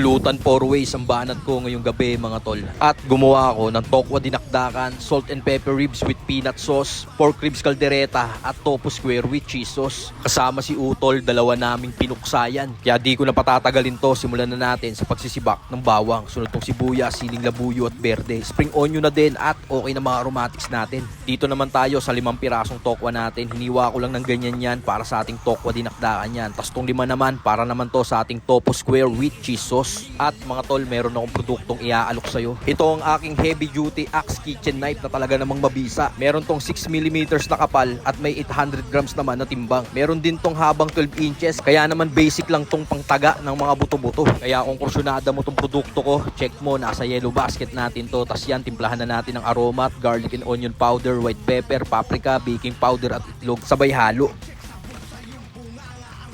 Pulutan 4 ways ang banat ko ngayong gabi mga tol. At gumawa ako ng tokwa dinakdakan, salt and pepper ribs with peanut sauce, pork ribs caldereta at tofu square with cheese sauce. Kasama si Utol, dalawa naming pinuksayan. Kaya di ko na patatagalin to, simulan na natin sa pagsisibak ng bawang. Sunod tong sibuyas, siling labuyo at berde. Spring onion na din at okay na mga aromatics natin. Dito naman tayo sa 5 pirasong tokwa natin. Hiniwa ko lang ng ganyan yan para sa ating tokwa dinakdakan yan. Tapos tong 5 naman para naman to sa ating tofu square with cheese sauce. At mga tol, meron akong produktong iaalok sa'yo. Ito ang aking heavy duty axe kitchen knife na talaga namang mabisa. Meron tong 6mm na kapal at may 800 grams naman na timbang. Meron din tong habang 12 inches, kaya naman basic lang tong pangtaga ng mga buto-buto. Kaya kung kursyonada mo tong produkto ko, check mo, nasa yellow basket natin to. Tas yan, timplahan na natin ng aroma at garlic and onion powder, white pepper, paprika, baking powder at itlog. Sabay halo.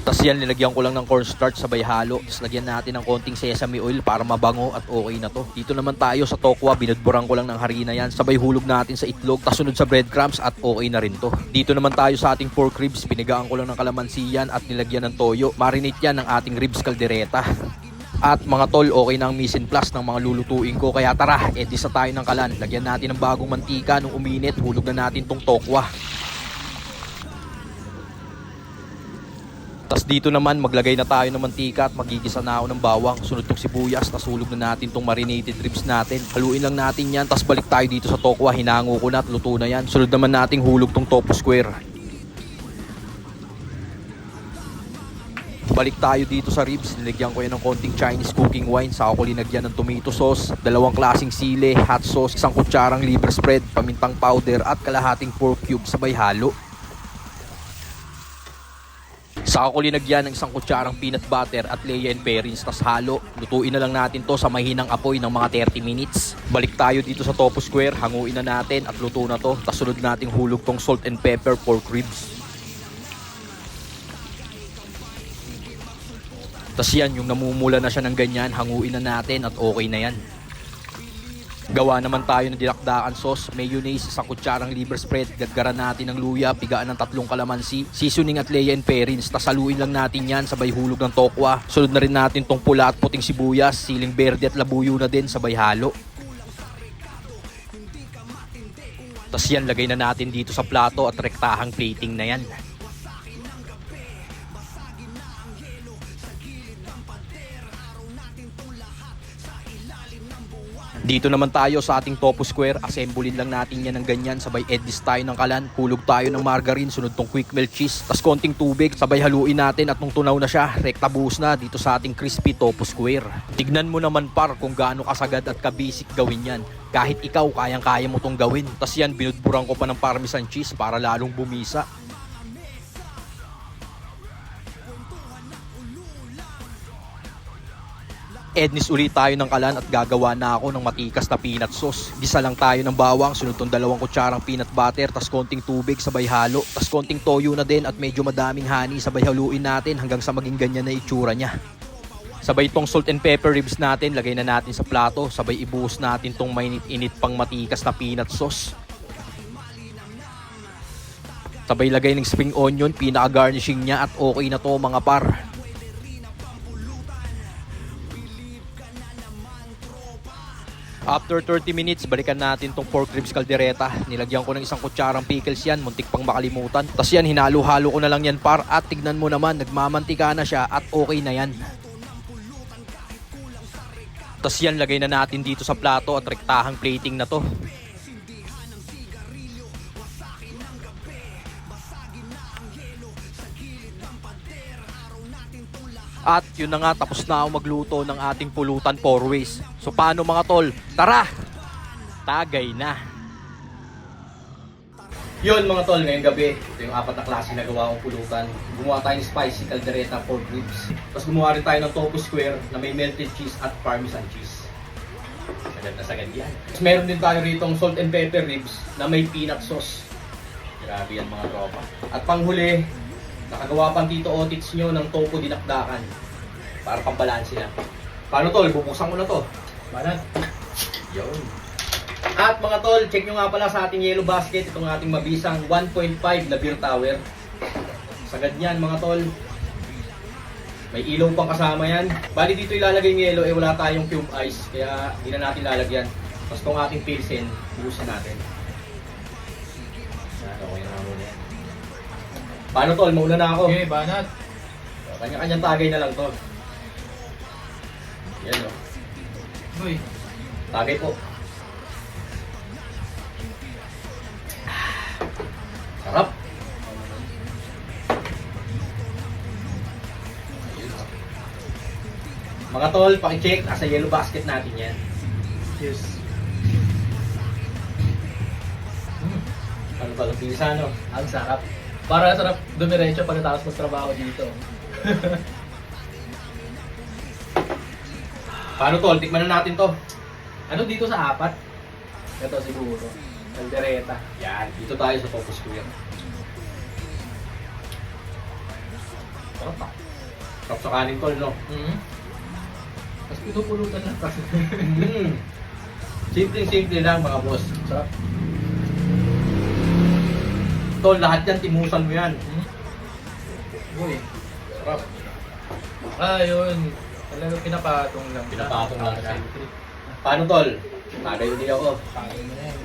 Tapos yan, nilagyan ko lang ng cornstarch sabay halo. Tapos lagyan natin ng konting sesame oil para mabango at okay na to. Dito naman tayo sa tokwa, binudburan ko lang ng harina yan. Sabay hulog natin sa itlog, tapos sunod sa breadcrumbs at okay na rin to. Dito naman tayo sa ating pork ribs, binigaan ko lang ng kalamansi yan at nilagyan ng toyo. Marinate yan ng ating ribs caldereta. At mga tol, okay na ang mise en place ng mga lulutuin ko. Kaya tara, edisa tayo ng kalan. Lagyan natin ng bagong mantika, nung uminit, hulog na natin tong tokwa. Tapos dito naman maglagay na tayo ng mantika at magigisa na ako ng bawang. Sunod tong sibuyas, tapos hulog na natin tong marinated ribs natin. Haluin lang natin yan, tapos balik tayo dito sa tokwa. Hinango ko na at luto na yan. Sunod naman nating hulog tong tofu square. Balik tayo dito sa ribs. Nilagyan ko yan ng konting Chinese cooking wine. Saka ko linagyan ng tomato sauce, 2 klaseng sili, hot sauce, 1 kutsarang liver spread, pamintang powder at kalahating pork cube sabay halo. Saka ko linagyan ng 1 kutsarang peanut butter at leya and perins, tas halo. Lutuin na lang natin to sa mahinang apoy ng mga 30 minutes. Balik tayo dito sa tofu square, hanguin na natin at luto na to. Tas sunod nating hulog tong salt and pepper pork ribs. Tas yan, yung namumula na siya ng ganyan, hanguin na natin at okay na yan. Gawa naman tayo ng dinakdakan sauce, mayonnaise, 1 kutsarang liver spread, gaggaran natin ng luya, pigaan ng 3 kalamansi, seasoning at leya and perins, tas haluin lang natin yan, sabay hulog ng tokwa. Sunod na rin natin tong pula at puting sibuyas, siling berde at labuyo na din, sabay halo. Tas yan, lagay na natin dito sa plato at rektahang plating na yan. Dito naman tayo sa ating tofu square, assemblein lang natin yan ng ganyan, sabay edis tayo ng kalan, hulog tayo ng margarine, sunod tong quick melt cheese, tas konting tubig, sabay haluin natin at nung tunaw na siya, rekta buhos na dito sa ating crispy tofu square. Tignan mo naman par kung gaano kasagad at kabisik gawin yan. Kahit ikaw, kayang-kaya mo tong gawin. Tas yan, binudburan ko pa ng parmesan cheese para lalong bumisa. Ednis ulit tayo ng kalan at gagawa na ako ng matikas na peanut sauce. Gisa lang tayo ng bawang, sunod tong 2 kutsarang peanut butter, tas konting tubig, sabay halo, tas konting toyo na din at medyo madaming honey, sabay haluin natin hanggang sa maging ganyan na itsura niya. Sabay tong salt and pepper ribs natin, lagay na natin sa plato, sabay ibuhos natin tong mainit-init pang matikas na peanut sauce. Sabay lagay ng spring onion, pinaka-garnishing niya at okay na to mga par. After 30 minutes, balikan natin tong pork ribs caldereta. Nilagyan ko ng 1 kutsarang pickles yan, muntik pang makalimutan. Tapos yan, hinalo-halo ko na lang yan par at tignan mo naman, nagmamantika na siya at okay na yan. Tapos yan, lagay na natin dito sa plato at rektahang plating na to. At yun na nga, tapos na ako magluto ng ating pulutan 4 ways. So paano mga tol? Tara! Tagay na! Yun mga tol, ngayong gabi, ito yung 4 na klase na gawa kong pulutan. Gumawa tayo ng spicy caldereta pork ribs. Tapos gumawa rin tayo ng tofu square na may melted cheese at parmesan cheese. Sagad na sagad yan. Tapos meron din tayo rito salt and pepper ribs na may peanut sauce. Grabe yan mga tropa. At panghuli, nakagawa pang Tito Otits nyo ng tofu dinakdakan para pambalansi na. Paano tol? Bubuksan ko na to. Banat. Yun. At mga tol, check nyo nga pala sa ating yellow basket itong ating mabisang 1.5 na beer tower. Sagad yan mga tol. May ilaw pang kasama yan. Bali dito ilalagay yung yelo, wala tayong cube ice, kaya hindi na natin lalagyan. Tapos itong ating pilsen, buhusan natin. Yan, okay na muna yan. Paano tol? Mauna na ako. Okay, banat. Kanya-kanyang tagay na lang to. Yan o. Uy. Tagay po. Sarap. Ayun, oh. Mga tol, pakicheck. Nasa yellow basket natin yan. Cheers. Ano ba? Bisa, no? Ang sarap. Para sarap dumiretso pagkatapos magtrabaho dito. Paano tol? Tikman na natin to. Ano dito sa apat? Ito siguro. Caldereta. Yan. Dito tayo sa Focus Square. Sarap pa. Sarap sa kanin tol, no? Tapos pinupulutan lang kasi. Simple-simple lang mga boss. Sarap. Tol, lahat yan, timusan mo yan. Uy. Sarap. Yun. Talagang pinapatong lang. Pinapatong lang siya. Paano tol? Tagay ulit ako. Pangin mo na yan.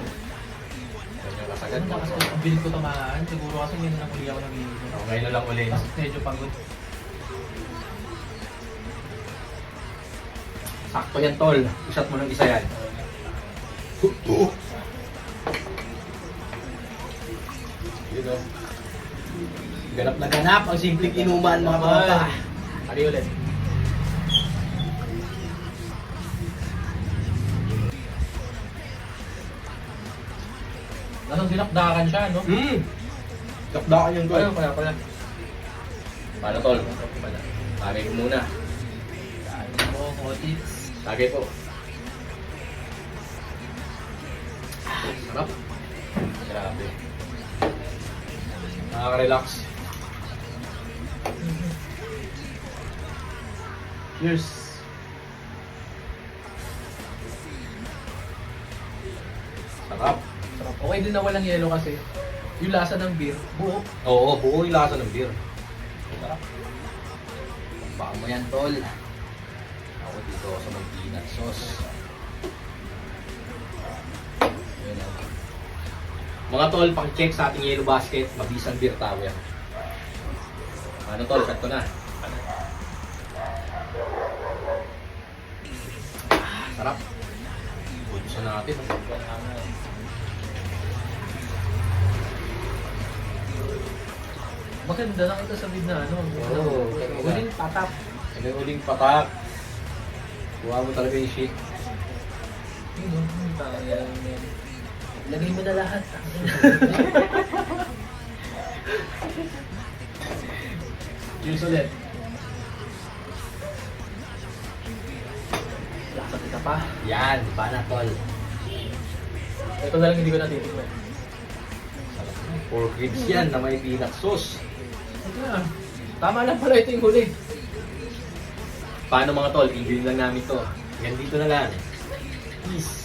Yan yung kasagad Ano mo. na kasi ang bilis ko tamaan? Siguro kasi ngayon lang uli ako nag-iisip. Okay na lang ulit. Tapos medyo pagod. Sakto yan tol. Isat mo ng isa yan. Yun o. Ganap na ganap ang simpleng inuman mga bata. Ari ulit. Anong dinakdakan siya, no? Dakdakan yung tol. Ayun, kaya pala. Paano tol? Tagay ko muna. Kain mo, kotits. Tagay po. Sarap. Grabe. Nakaka-relax. Cheers. Sarap. Sarap. Okay din na walang yelo kasi yung lasa ng beer, buo. Oo, buo yung lasa ng beer. Sarap. Baka mo yan, tol. Ako dito sa may peanut sauce. Yun, oh. Mga tol, pang-check sa ating yellow basket, mabisang beer tower. Ano tol, cut ko na. Sarap. Budusan natin. Maganda lang ito sa mid na ano. Oo, maganda. Huling patap. Ano yung uling patak? Kuha mo talaga yung shit. Yun, no? Lagay mo na lahat. Cheers ulit. Lasa kita pa. Yan, pa na tol. Ito na lang hindi ko natitikman. Pork ribs yan na may peanut sauce. Ito na. Tama lang pala ito yung huli. Paano mga tol? Enjoy lang namin to. Hanggang dito na lang. Peace.